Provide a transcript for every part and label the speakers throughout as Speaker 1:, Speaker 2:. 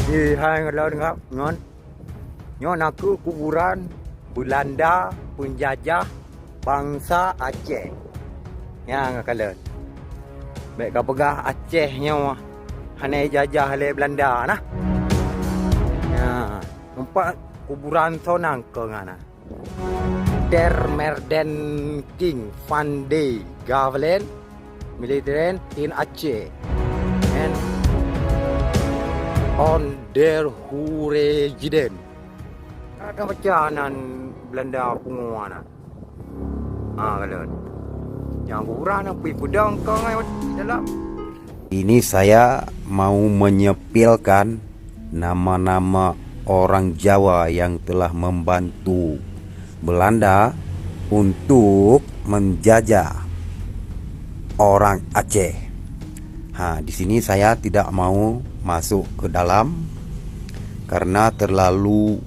Speaker 1: Hai ngelawan ngap nyon aku kuburan Belanda penjajah bangsa Aceh. Yang kalian. Baik kau pegah Aceh nyawa. Hane jajah le Belanda nah. Ya, empat kuburan tonang ke ngana. Der Merden King Van de Gavelen Military in Aceh. And on their Hurejiden. Ada macaanan Belanda penguana. Kalian. Yang kurang apa pedang kau ngai dalam.
Speaker 2: Ini saya mau menyepilkan nama-nama orang Jawa yang telah membantu Belanda untuk menjajah orang Aceh. Di sini saya tidak mau masuk ke dalam karena terlalu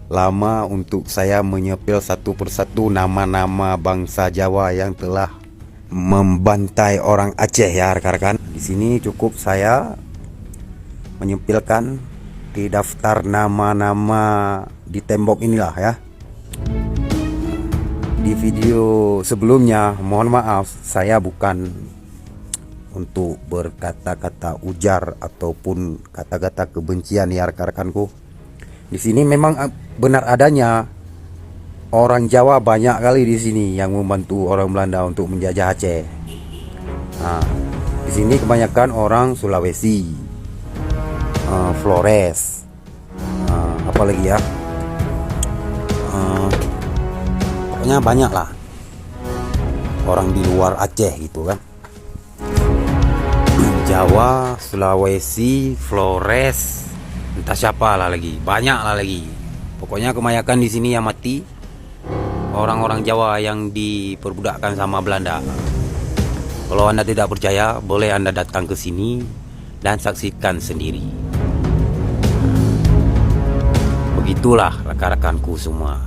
Speaker 2: lama untuk saya menyepil satu persatu nama-nama bangsa Jawa yang telah membantai orang Aceh ya rekan-rekan. Di sini cukup saya menyempilkan di daftar nama-nama di tembok inilah ya. Di video sebelumnya mohon maaf saya bukan untuk berkata-kata ujar ataupun kata-kata kebencian ya rekan-rekanku. Di sini memang benar adanya orang Jawa banyak kali di sini yang membantu orang Belanda untuk menjajah Aceh. Di sini kebanyakan orang Sulawesi, Flores, apalagi ya, pokoknya banyak lah orang di luar Aceh gitu kan. Jawa, Sulawesi, Flores, entah siapa lah lagi, banyak lah lagi. Pokoknya kebanyakan di sini yang mati orang-orang Jawa yang diperbudakkan sama Belanda. Kalau Anda tidak percaya, boleh Anda datang ke sini dan saksikan sendiri. Begitulah rekan-rekanku semua.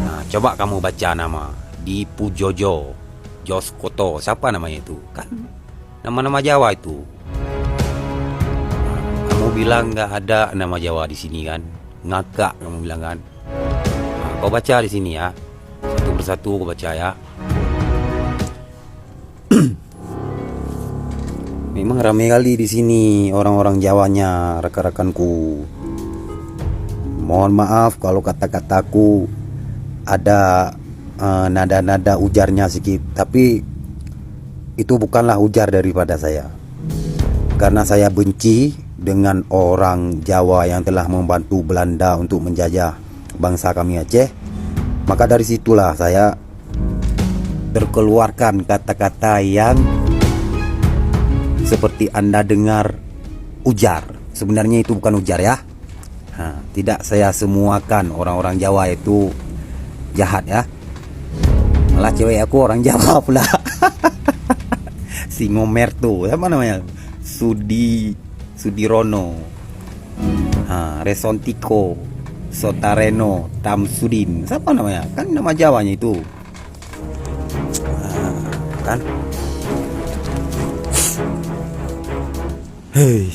Speaker 2: Nah, coba kamu baca nama di Pujojo, Joskoto, siapa namanya itu? Kan nama-nama Jawa itu. Kamu bilang nggak ada nama Jawa di sini kan? Ngakak kamu bilang kan? Kau baca di sini ya, satu persatu kau baca ya. Memang ramai kali di sini orang-orang Jawanya, rekan-rekanku. Mohon maaf kalau kata-kataku ada nada-nada ujarnya sedikit, tapi itu bukanlah ujar daripada saya. Karena saya benci dengan orang Jawa yang telah membantu Belanda untuk menjajah bangsa kami Aceh, maka dari situlah saya terkeluarkan kata-kata yang seperti Anda dengar ujar. Sebenarnya itu bukan ujar ya. Tidak saya semuakan orang-orang Jawa itu jahat ya. Malah cewek aku orang Jawa pula. Si Ngomerto, apa namanya? Sudirono, Resontiko, Sotareno, Tamsudin, siapa namanya? Kan nama Jawanya itu. Kan? Hei.